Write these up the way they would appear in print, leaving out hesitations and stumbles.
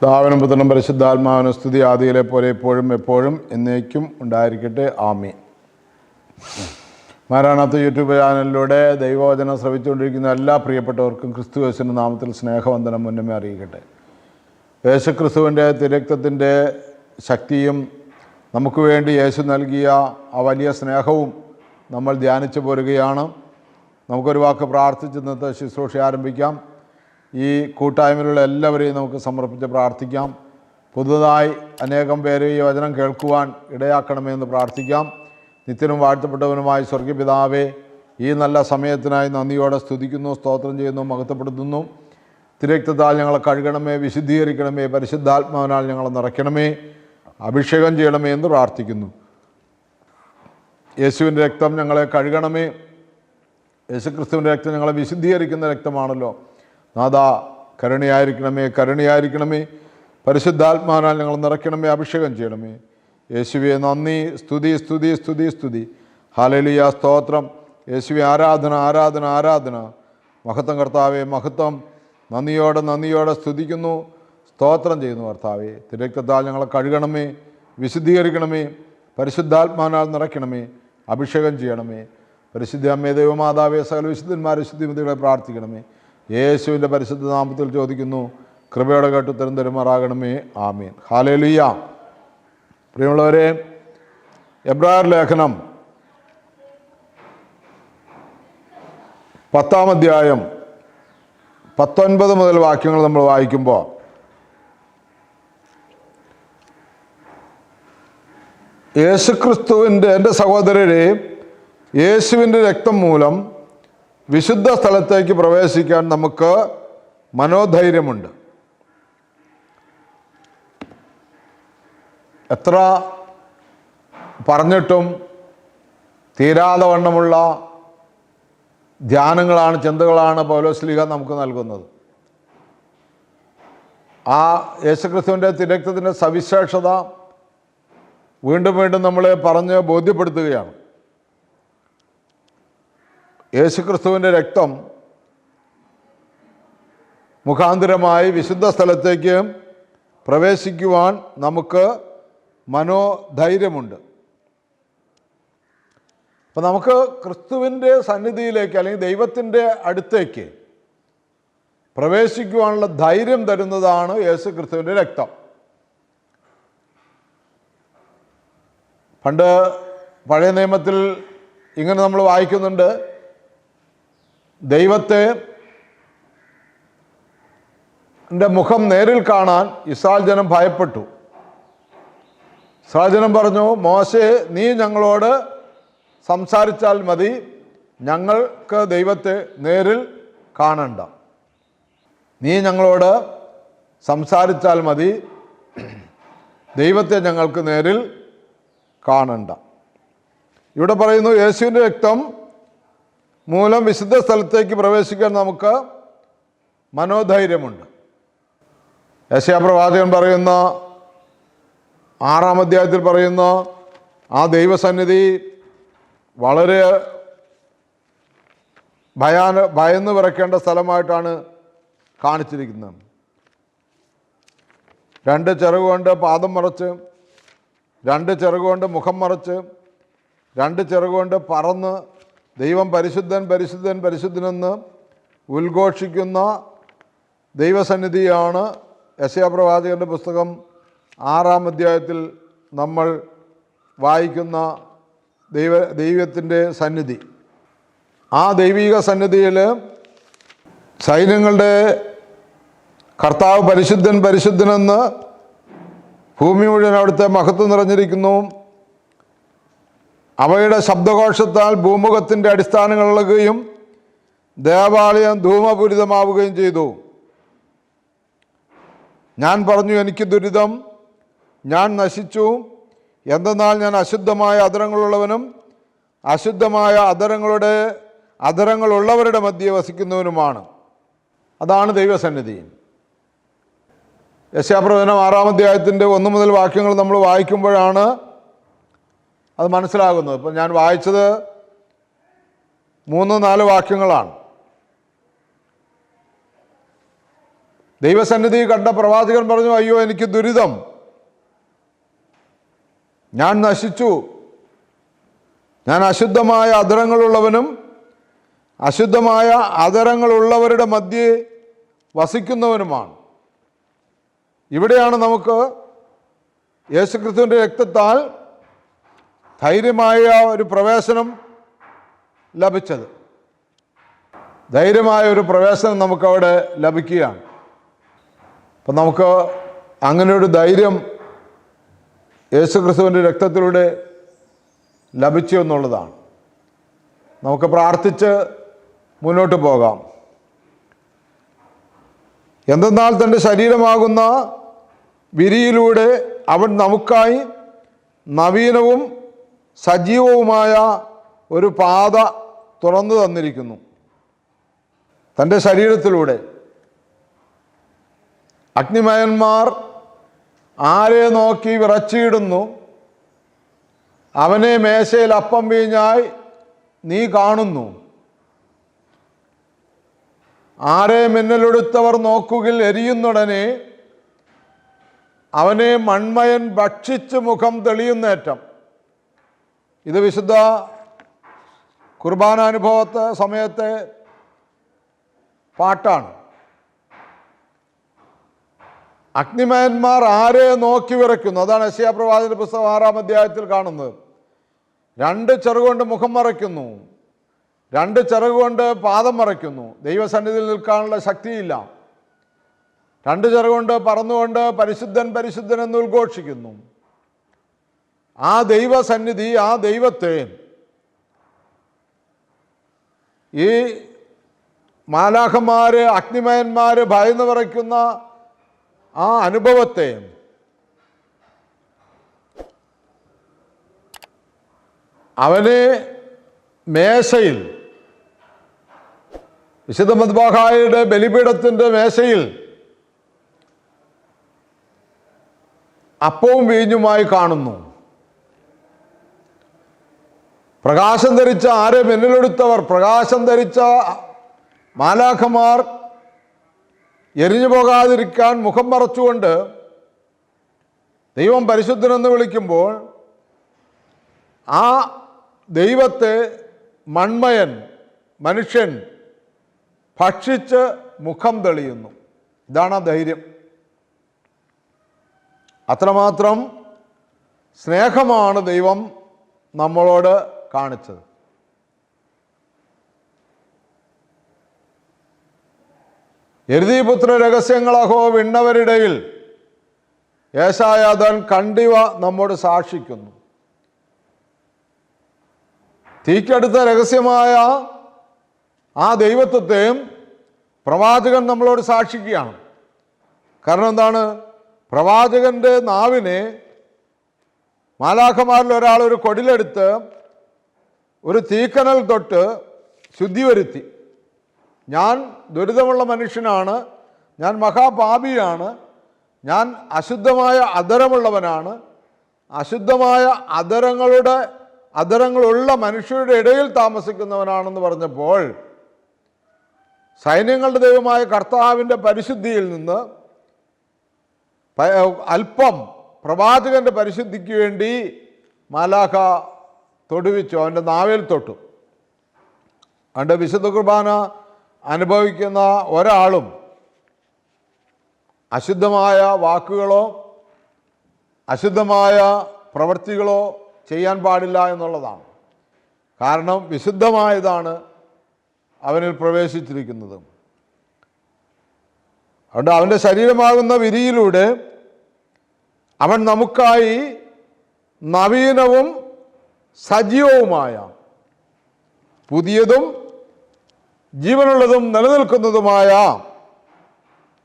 പിതാവിനും പുത്രനും പരിശുദ്ധാത്മാവിനും സ്തുതി ആദിയിലെ പോലെ എപ്പോഴും എപ്പോഴും എന്നേക്കും ഉണ്ടായിരിക്കട്ടെ. ആമീൻ. മാരാനാഥ് യൂട്യൂബ് ചാനലിലൂടെ ദൈവവചനം ശ്രവിച്ചുകൊണ്ടിരിക്കുന്ന എല്ലാ പ്രിയപ്പെട്ടവർക്കും ക്രിസ്തുയേശുവിൻ്റെ നാമത്തിൽ സ്നേഹവന്ദനം മുന്നമേ അറിയിക്കട്ടെ. യേശുക്രിസ്തുവിൻ്റെ തിരക്തത്തിൻ്റെ ശക്തിയും നമുക്ക് വേണ്ടി യേശു നൽകിയ ആ വലിയ സ്നേഹവും നമ്മൾ ധ്യാനിച്ചു പോരുകയാണ്. നമുക്കൊരു വാക്ക് പ്രാർത്ഥിച്ച് ഇന്നത്തെ ശുശ്രൂഷ ആരംഭിക്കാം. ഈ കൂട്ടായ്മയിലുള്ള എല്ലാവരെയും നമുക്ക് സമർപ്പിച്ച് പ്രാർത്ഥിക്കാം. പുതുതായി അനേകം പേര് ഈ വചനം കേൾക്കുവാൻ ഇടയാക്കണമെന്ന് പ്രാർത്ഥിക്കാം. നിത്യനും വാഴ്ത്തപ്പെട്ടവനുമായി സ്വർഗപിതാവേ, ഈ നല്ല സമയത്തിനായി നന്ദിയോടെ സ്തുതിക്കുന്നു, സ്തോത്രം ചെയ്യുന്നു, മഹത്വപ്പെടുത്തുന്നു. തിരക്തത്താൽ ഞങ്ങളെ കഴുകണമേ, വിശുദ്ധീകരിക്കണമേ, പരിശുദ്ധാത്മാവിനാൽ ഞങ്ങളെ നിറയ്ക്കണമേ, അഭിഷേകം ചെയ്യണമേ എന്ന് പ്രാർത്ഥിക്കുന്നു. യേശുവിൻ്റെ രക്തം ഞങ്ങളെ കഴുകണമേ. യേശുക്രിസ്തുവിൻ്റെ രക്തം ഞങ്ങളെ വിശുദ്ധീകരിക്കുന്ന രക്തമാണല്ലോ. നാഥാ, കരുണയായിരിക്കണമേ, കരുണയായിരിക്കണമേ, പരിശുദ്ധാത്മാവിനാൽ ഞങ്ങൾ നിറയ്ക്കണമേ, അഭിഷേകം ചെയ്യണമേ. യേശുവെ നന്ദി, സ്തുതി, സ്തുതി, സ്തുതി, സ്തുതി. ഹല്ലേലൂയ, സ്തോത്രം. യേശുവെ ആരാധന, ആരാധന, ആരാധന. മഹത്വം കർത്താവെ, മഹത്വം. നന്ദിയോടെ നന്ദിയോടെ സ്തുതിക്കുന്നു, സ്തോത്രം ചെയ്യുന്നു കർത്താവെ. തിരക്തത്താൽ ഞങ്ങളെ കഴുകണമേ, വിശുദ്ധീകരിക്കണമേ, പരിശുദ്ധാത്മാവിനാൽ നിറയ്ക്കണമേ, അഭിഷേകം ചെയ്യണമേ. പരിശുദ്ധ അമ്മേ, ദൈവമാതാവേ, സകല വിശുദ്ധന്മാരെ ശുദ്ധിമതികളെ പ്രാർത്ഥിക്കണമേ. യേശുവിൻ്റെ പരിശുദ്ധ നാമത്തിൽ ചോദിക്കുന്നു, കൃപയോടെ കേട്ട് ഉത്തരം തരുമാറാകണമേ. ആമീൻ. ഹല്ലേലൂയ. പ്രിയമുള്ളവരെ, എബ്രായർ ലേഖനം 10-ാം അധ്യായം 19 മുതൽ വാക്യങ്ങൾ നമ്മൾ വായിക്കുമ്പോൾ യേശുക്രിസ്തുവിൻ്റെ, എൻ്റെ സഹോദരരെ, യേശുവിൻ്റെ രക്തം മൂലം വിശുദ്ധ സ്ഥലത്തേക്ക് പ്രവേശിക്കാൻ നമുക്ക് മനോധൈര്യമുണ്ട്. എത്ര പറഞ്ഞിട്ടും തീരാതെ വണ്ണമുള്ള ധ്യാനങ്ങളാണ്, ചിന്തകളാണ് പൗലോസ്ലീഹ നമുക്ക് നൽകുന്നത്. ആ യേശുക്രിസ്തുവിൻ്റെ തിരക്തത്തിൻ്റെ സവിശേഷത വീണ്ടും വീണ്ടും നമ്മളെ പറഞ്ഞ് ബോധ്യപ്പെടുത്തുകയാണ്. യേശുക്രിസ്തുവിൻ്റെ രക്തം മുഖാന്തരമായി വിശുദ്ധ സ്ഥലത്തേക്ക് പ്രവേശിക്കുവാൻ നമുക്ക് മനോധൈര്യമുണ്ട്. അപ്പം നമുക്ക് ക്രിസ്തുവിൻ്റെ സന്നിധിയിലേക്ക്, അല്ലെങ്കിൽ ദൈവത്തിൻ്റെ അടുത്തേക്ക് പ്രവേശിക്കുവാനുള്ള ധൈര്യം തരുന്നതാണ് യേശുക്രിസ്തുവിൻ്റെ രക്തം. പണ്ട് പഴയ നിയമത്തിൽ ഇങ്ങനെ നമ്മൾ വായിക്കുന്നുണ്ട്, ദൈവത്തെ മുഖം നേരിൽ കാണാൻ ഇസ്രായേൽ ജനം ഭയപ്പെട്ടു. ഇസ്രായേൽ ജനം പറഞ്ഞു, മോശെ, നീ ഞങ്ങളോട് സംസാരിച്ചാൽ മതി, ഞങ്ങൾക്ക് ദൈവത്തെ നേരിൽ കാണണ്ട. നീ ഞങ്ങളോട് സംസാരിച്ചാൽ മതി, ദൈവത്തെ ഞങ്ങൾക്ക് നേരിൽ കാണണ്ട. ഇവിടെ പറയുന്നു, യേശുവിൻ്റെ രക്തം മൂലം വിശുദ്ധ സ്ഥലത്തേക്ക് പ്രവേശിക്കാൻ നമുക്ക് മനോധൈര്യമുണ്ട്. യെശയ്യാ പ്രവാചകൻ പറയുന്ന 6-ാം അധ്യായത്തിൽ പറയുന്ന ആ ദൈവസന്നിധി വളരെ ഭയന്ന് വിറയ്ക്കേണ്ട സ്ഥലമായിട്ടാണ് കാണിച്ചിരിക്കുന്നത്. 2 ചിറകുകൊണ്ട് പാദം മറച്ച്, 2 ചിറകുകൊണ്ട് മുഖം മറച്ച്, 2 ചിറകുകൊണ്ട് പറന്ന് ദൈവം പരിശുദ്ധൻ, പരിശുദ്ധൻ, പരിശുദ്ധനെന്ന് ഉദ്ഘോഷിക്കുന്ന ദൈവസന്നിധിയാണ് യെശയ്യാ പ്രവാചകൻ്റെ പുസ്തകം 6-ാം അധ്യായത്തിൽ നമ്മൾ വായിക്കുന്ന ദൈവത്തിൻ്റെ സന്നിധി. ആ ദൈവിക സന്നിധിയിൽ സൈന്യങ്ങളുടെ കർത്താവ് പരിശുദ്ധൻ, പരിശുദ്ധനെന്ന് ഭൂമി മുഴുവൻ അവിടുത്തെ മഹത്വം നിറഞ്ഞിരിക്കുന്നു. അവയുടെ ശബ്ദഘോഷത്താൽ ഭൂമുഖത്തിൻ്റെ അടിസ്ഥാനങ്ങൾ ഇളകുകയും ദേവാലയം ധൂമപൂരിതമാവുകയും ചെയ്തു. ഞാൻ പറഞ്ഞു, എനിക്ക് ദുരിതം, ഞാൻ നശിച്ചു. എന്തെന്നാൽ ഞാൻ അശുദ്ധമായ അധരങ്ങളുള്ളവനും അശുദ്ധമായ അധരങ്ങളുള്ളവരുടെ മധ്യേ വസിക്കുന്നവനുമാണ്. അതാണ് ദൈവസന്നിധി. യെശയ്യാപ്രവചനം 6-ാം അധ്യായത്തിൻ്റെ 1 മുതൽ വാക്യങ്ങൾ നമ്മൾ വായിക്കുമ്പോഴാണ് അത് മനസ്സിലാകുന്നത്. ഇപ്പം ഞാൻ വായിച്ചത് 3-4 വാക്യങ്ങളാണ്. ദൈവസന്നിധി കണ്ട പ്രവാചകൻ പറഞ്ഞു, അയ്യോ എനിക്ക് ദുരിതം, ഞാൻ നശിച്ചു, ഞാൻ അശുദ്ധമായ അധരങ്ങളുള്ളവനും അശുദ്ധമായ അധരങ്ങളുള്ളവരുടെ മധ്യേ വസിക്കുന്നവനുമാണ്. ഇവിടെയാണ് നമുക്ക് യേശുക്രിസ്തുവിൻ്റെ രക്തത്താൽ ധൈര്യമായ ഒരു പ്രവേശനം ലഭിച്ചത്. ധൈര്യമായ ഒരു പ്രവേശനം നമുക്കവിടെ ലഭിക്കുകയാണ്. അപ്പം നമുക്ക് അങ്ങനെ ഒരു ധൈര്യം യേശുക്രിസ്തുവിൻ്റെ രക്തത്തിലൂടെ ലഭിച്ചു എന്നുള്ളതാണ്. നമുക്ക് പ്രാർത്ഥിച്ച് മുന്നോട്ട് പോകാം. എന്തെന്നാൽ തൻ്റെ ശരീരമാകുന്ന വിരിയിലൂടെ അവൻ നമുക്കായി നവീനവും സജീവവുമായ ഒരു പാത തുറന്നു തന്നിരിക്കുന്നു. തൻ്റെ ശരീരത്തിലൂടെ അഗ്നിമയന്മാർ ആരെ നോക്കി വിറച്ചിടുന്നു, അവനെ മേശയിൽ അപ്പം വീഞ്ഞായി നീ കാണുന്നു. ആരെ മിന്നലെടുത്തവർ നോക്കുകിൽ എരിയുന്നുടനെ അവനെ മൺമയൻ ഭക്ഷിച്ച് മുഖം തെളിയുന്നേറ്റം. ഇത് വിശുദ്ധ കുർബാനാനുഭവത്തെ സമയത്തെ പാട്ടാണ്. അഗ്നിമയന്മാർ ആരെ നോക്കി വിറയ്ക്കുന്നു. അതാണ് യെശയ്യാ പ്രവാചകന്റെ പുസ്തകം 6-ാം അധ്യായത്തിൽ കാണുന്നത്. 2 ചിറകുകൊണ്ട് മുഖം മറയ്ക്കുന്നു, 2 ചിറകുകൊണ്ട് പാദം മറയ്ക്കുന്നു. ദൈവസന്നിധിയിൽ നിൽക്കാനുള്ള ശക്തിയില്ല. 2 ചിറകുകൊണ്ട് പറന്നുകൊണ്ട് പരിശുദ്ധൻ പരിശുദ്ധൻ എന്ന് ഉദ്ഘോഷിക്കുന്നു. ആ ദൈവസന്നിധി, ആ ദൈവത്തെ ഈ മാലാഖമാര് അഗ്നിമയന്മാര് ഭയന്ന് വിറയ്ക്കുന്ന ആ അനുഭവത്തെ അവനെ മേശയിൽ, വിശുദ്ധ മദ്ബഹായുടെ ബലിപീഠത്തിൻ്റെ മേശയിൽ അപ്പവും വീഞ്ഞുമായി കാണുന്നു. പ്രകാശം ധരിച്ച ആരെ മിന്നലെടുത്തവർ, പ്രകാശം ധരിച്ച മാലാഖമാർ എരിഞ്ഞു പോകാതിരിക്കാൻ മുഖം മറച്ചുകൊണ്ട് ദൈവം പരിശുദ്ധനെന്ന് വിളിക്കുമ്പോൾ ആ ദൈവത്തെ മൺമയൻ മനുഷ്യൻ ഭക്ഷിച്ച് മുഖം തെളിയുന്നു. ഇതാണ് ധൈര്യം. അത്രമാത്രം സ്നേഹമാണ് ദൈവം നമ്മളോട് കാണിച്ചത്. യരിതീപുത്ര രഹസ്യങ്ങളഹോ വിണ്ണവരിടയിൽ യേശായാതൻ കണ്ടിവ നമ്മോട് സാക്ഷിക്കുന്നു. തീക്കടുത്ത രഹസ്യമായ ആ ദൈവത്വത്തെയും പ്രവാചകൻ നമ്മളോട് സാക്ഷിക്കുകയാണ്. കാരണം എന്താണ്? പ്രവാചകൻ്റെ നാവിനെ മാലാഖമാരിൽ ഒരാൾ ഒരു കൊടിലെടുത്ത് ഒരു തീക്കനൽ തൊട്ട് ശുദ്ധി വരുത്തി. ഞാൻ ദുരിതമുള്ള മനുഷ്യനാണ്, ഞാൻ മഹാപാപിയാണ്, ഞാൻ അശുദ്ധമായ അധരമുള്ളവനാണ്, അശുദ്ധമായ അധരങ്ങളുള്ള മനുഷ്യരുടെ ഇടയിൽ താമസിക്കുന്നവനാണെന്ന് പറഞ്ഞപ്പോൾ സൈന്യങ്ങളുടെ ദൈവമായ കർത്താവിൻ്റെ പരിശുദ്ധിയിൽ നിന്ന് അല്പം പ്രവാചകൻ്റെ പരിശുദ്ധിക്ക് വേണ്ടി മാലാഖ തൊടുവിച്ചു, അവൻ്റെ നാവിൽ തൊട്ടു. അവൻ്റെ വിശുദ്ധ കുർബാന അനുഭവിക്കുന്ന ഒരാളും അശുദ്ധമായ വാക്കുകളോ അശുദ്ധമായ പ്രവൃത്തികളോ ചെയ്യാൻ പാടില്ല എന്നുള്ളതാണ്. കാരണം വിശുദ്ധമായതാണ് അവനിൽ പ്രവേശിച്ചിരിക്കുന്നത്. അതുകൊണ്ട് അവൻ്റെ ശരീരമാകുന്ന വിരിയിലൂടെ അവൻ നമുക്കായി നവീനവും സജീവവുമായ പുതിയതും ജീവനുള്ളതും നിലനിൽക്കുന്നതുമായ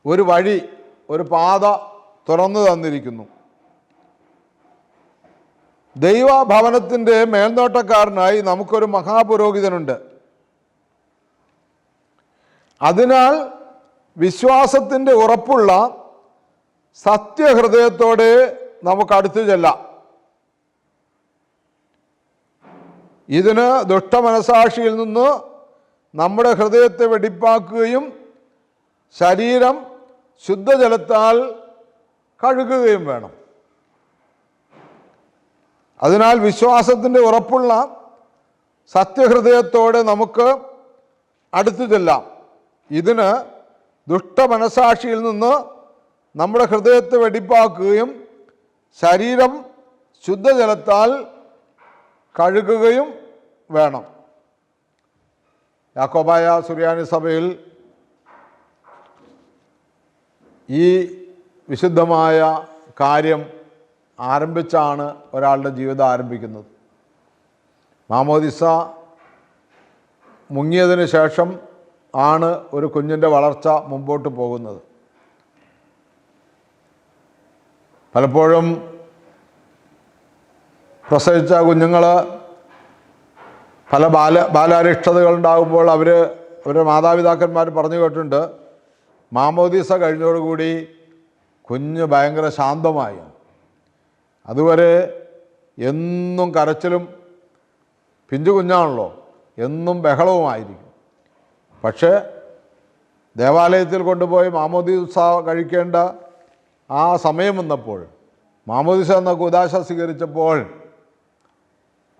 ഒരു വഴി, ഒരു പാത തുറന്നു തന്നിരിക്കുന്നു. ദൈവഭവനത്തിൻ്റെ മേൽനോട്ടക്കാരനായി നമുക്കൊരു മഹാപുരോഹിതനുണ്ട്. അതിനാൽ വിശ്വാസത്തിൻ്റെ ഉറപ്പുള്ള സത്യഹൃദയത്തോടെ നമുക്ക് അടുത്തു ചെല്ലാം. ഇതിന് ദുഷ്ടമനസാക്ഷിയിൽ നിന്ന് നമ്മുടെ ഹൃദയത്തെ വെടിപ്പാക്കുകയും ശരീരം ശുദ്ധജലത്താൽ കഴുകുകയും വേണം. അതിനാൽ വിശ്വാസത്തിൻ്റെ ഉറപ്പുള്ള സത്യഹൃദയത്തോടെ നമുക്ക് അടുത്തു ചെല്ലാം. ഇതിന് ദുഷ്ടമനസാക്ഷിയിൽ നിന്ന് നമ്മുടെ ഹൃദയത്തെ വെടിപ്പാക്കുകയും ശരീരം ശുദ്ധജലത്താൽ കഴുകുകയും വേണം. യാക്കോബായ സുറിയാനി സഭയിൽ ഈ വിശുദ്ധമായ കാര്യം ആരംഭിച്ചാണ് ഒരാളുടെ ജീവിതം ആരംഭിക്കുന്നത്. മാമോദിസ മുങ്ങിയതിന് ശേഷം ആണ് ഒരു കുഞ്ഞിൻ്റെ വളർച്ച മുമ്പോട്ട് പോകുന്നത്. പലപ്പോഴും പ്രസവിച്ച കുഞ്ഞുങ്ങൾ പല ബാലാരിഷ്ടതകളുണ്ടാകുമ്പോൾ അവരുടെ മാതാപിതാക്കന്മാർ പറഞ്ഞു കേട്ടിട്ടുണ്ട്, മാമോദീസ കഴിഞ്ഞതോടുകൂടി കുഞ്ഞ് ഭയങ്കര ശാന്തമായി. അതുവരെ എന്നും കരച്ചിലും, പിഞ്ചു കുഞ്ഞാണല്ലോ, എന്നും ബഹളവുമായിരിക്കും. പക്ഷേ ദേവാലയത്തിൽ കൊണ്ടുപോയി മാമോദീസ കഴിക്കേണ്ട ആ സമയം വന്നപ്പോൾ, മാമോദീസ എന്ന കൂദാശ സ്വീകരിച്ചപ്പോൾ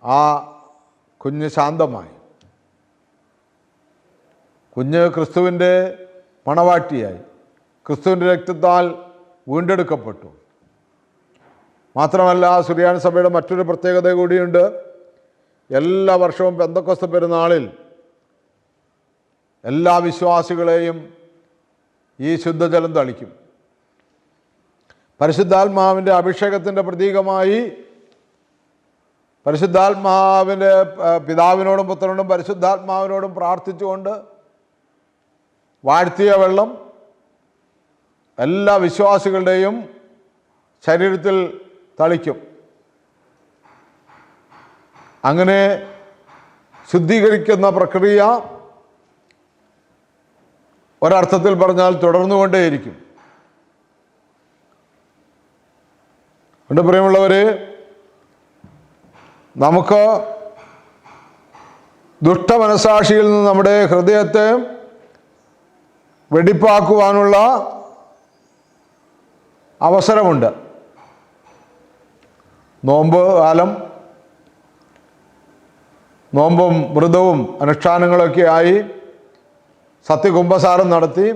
ആ കുഞ്ഞ് ശാന്തമായി. കുഞ്ഞ് ക്രിസ്തുവിൻ്റെ മണവാട്ടിയായി, ക്രിസ്തുവിൻ്റെ രക്തത്താൽ വീണ്ടെടുക്കപ്പെട്ടു. മാത്രമല്ല സുറിയാനി സഭയുടെ മറ്റൊരു പ്രത്യേകത കൂടിയുണ്ട്. എല്ലാ വർഷവും പെന്തക്കോസ്ത് പെരുന്നാളിൽ എല്ലാ വിശ്വാസികളെയും ഈ ശുദ്ധജലം തളിക്കും. പരിശുദ്ധാത്മാവിൻ്റെ അഭിഷേകത്തിൻ്റെ പ്രതീകമായി പരിശുദ്ധാത്മാവിൻ്റെ പിതാവിനോടും പുത്രനോടും പരിശുദ്ധാത്മാവിനോടും പ്രാർത്ഥിച്ചുകൊണ്ട് വാഴ്ത്തിയ വെള്ളം എല്ലാ വിശ്വാസികളുടെയും ശരീരത്തിൽ തളിക്കും. അങ്ങനെ ശുദ്ധീകരിക്കുന്ന പ്രക്രിയ ഒരർത്ഥത്തിൽ പറഞ്ഞാൽ തുടർന്നുകൊണ്ടേയിരിക്കും. അതുകൊണ്ട് പ്രിയമുള്ളവരെ, നമുക്ക് ദുഷ്ടമനസാക്ഷിയിൽ നിന്ന് നമ്മുടെ ഹൃദയത്തെ വെടിപ്പാക്കുവാനുള്ള അവസരമുണ്ട്. നോമ്പ് കാലം, നോമ്പും വ്രതവും അനുഷ്ഠാനങ്ങളൊക്കെ ആയി സത്യകുംഭസാരം നടത്തി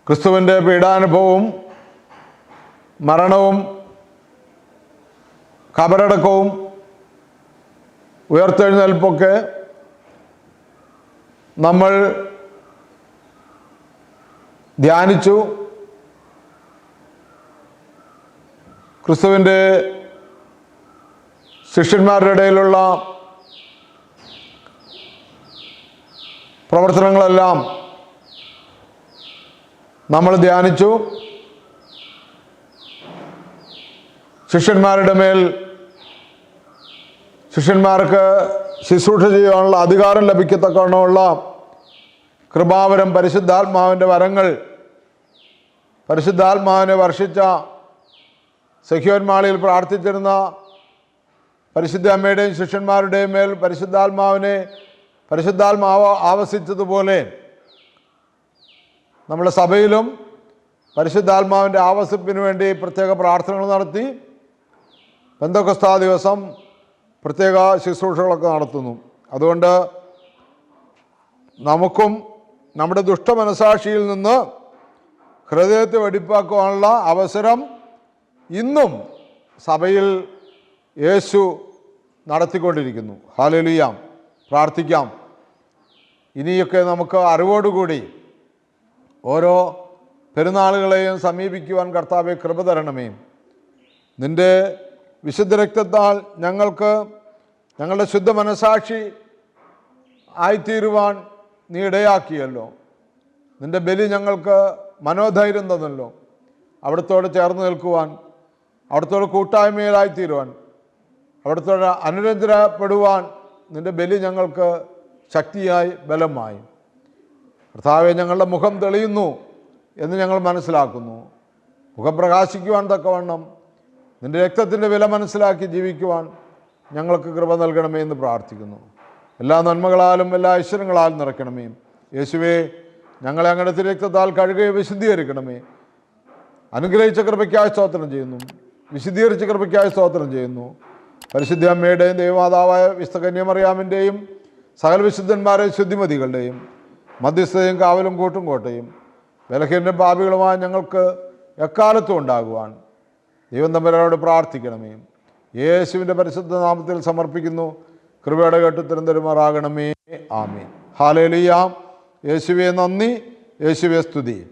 ക്രിസ്തുവിൻ്റെ പീഡാനുഭവവും മരണവും കബറടക്കവും ഉയർത്തെഴുന്നേൽപ്പൊക്കെ നമ്മൾ ധ്യാനിച്ചു. ക്രിസ്തുവിൻ്റെ ശിഷ്യന്മാരുടെ ഇടയിലുള്ള പ്രവർത്തനങ്ങളെല്ലാം നമ്മൾ ധ്യാനിച്ചു. ശിഷ്യന്മാരുടെ മേൽ ശിഷ്യന്മാർക്ക് ശുശ്രൂഷ ചെയ്യാനുള്ള അധികാരം ലഭിക്കത്തക്കവണ്ണമുള്ള കൃപാവരം, പരിശുദ്ധാത്മാവിൻ്റെ വരങ്ങൾ, പരിശുദ്ധാത്മാവിനെ വർഷിച്ച സഖ്യോന്മാളിയിൽ പ്രാർത്ഥിച്ചിരുന്ന പരിശുദ്ധ അമ്മയുടെയും ശിഷ്യന്മാരുടെയും മേൽ പരിശുദ്ധാത്മാവ് ആവസിച്ചതുപോലെ നമ്മുടെ സഭയിലും പരിശുദ്ധാത്മാവിൻ്റെ ആവസിപ്പിന് വേണ്ടി പ്രത്യേക പ്രാർത്ഥനകൾ നടത്തി പെന്തക്കോസ്താ ദിവസം പ്രത്യേക ശുശ്രൂഷകളൊക്കെ നടത്തുന്നു. അതുകൊണ്ട് നമുക്കും നമ്മുടെ ദുഷ്ടമനസാക്ഷിയിൽ നിന്ന് ഹൃദയത്തെ വെടിപ്പാക്കുവാനുള്ള അവസരം ഇന്നും സഭയിൽ യേശു നടത്തിക്കൊണ്ടിരിക്കുന്നു. ഹല്ലേലൂയ. പ്രാർത്ഥിക്കാം. ഇനിയൊക്കെ നമുക്ക് അറിവോടുകൂടി ഓരോ പെരുന്നാളുകളെയും സമീപിക്കുവാൻ കർത്താവെ കൃപ തരണമേ. നിൻ്റെ വിശുദ്ധ രക്തത്താൽ ഞങ്ങൾക്ക് ഞങ്ങളുടെ ശുദ്ധ മനസാക്ഷി ആയിത്തീരുവാൻ നീ ഇടയാക്കിയല്ലോ. നിൻ്റെ ബലി ഞങ്ങൾക്ക് മനോധൈര്യം തന്നല്ലോ. അവിടുത്തോട് ചേർന്ന് നിൽക്കുവാൻ, അവിടുത്തോട് കൂട്ടായ്മയിലായിത്തീരുവാൻ, അവിടുത്തോട് അനുരഞ്ജനപ്പെടുവാൻ നിൻ്റെ ബലി ഞങ്ങൾക്ക് ശക്തിയായി ബലമായി. കർത്താവെ, ഞങ്ങളുടെ മുഖം തെളിയുന്നു എന്ന് ഞങ്ങൾ മനസ്സിലാക്കുന്നു. മുഖം പ്രകാശിക്കുവാൻ തക്കവണ്ണം നിൻ്റെ രക്തത്തിൻ്റെ വില മനസ്സിലാക്കി ജീവിക്കുവാൻ ഞങ്ങൾക്ക് കൃപ നൽകണമേ എന്ന് പ്രാർത്ഥിക്കുന്നു. എല്ലാ നന്മകളാലും എല്ലാ ഐശ്വര്യങ്ങളാലും നിറയ്ക്കണമേ. യേശുവേ, ഞങ്ങളെ അങ്ങയുടെ തിരക്തത്താൽ കഴുകുകയും വിശുദ്ധീകരിക്കണമേ. അനുഗ്രഹിച്ച കൃപയ്ക്കായി സ്തോത്രം ചെയ്യുന്നു. വിശുദ്ധീകരിച്ച കൃപയ്ക്കായി സ്തോത്രം ചെയ്യുന്നു. പരിശുദ്ധ അമ്മയുടെയും ദൈവമാതാവായ വിശുദ്ധ കന്യമറിയാമിൻ്റെയും സകല വിശുദ്ധന്മാരെയും ശുദ്ധിമതികളുടെയും മധ്യസ്ഥതയും കാവലും കൂട്ടും കോട്ടയും ബലഹീനരും പാപികളുമായ ഞങ്ങൾക്ക് എക്കാലത്തും ഉണ്ടാകുവാൻ ദൈവം തമ്പുരാനോട് പ്രാർത്ഥിക്കണമേ. യേശുവിൻ്റെ പരിശുദ്ധ നാമത്തിൽ സമർപ്പിക്കുന്നു. കൃപയുടെ കേട്ട് ഉത്തരം തരുമാറാകണമേ. ആമേൻ. ഹല്ലേലൂയ. യേശുവേ നന്ദി, യേശുവേ സ്തുതി.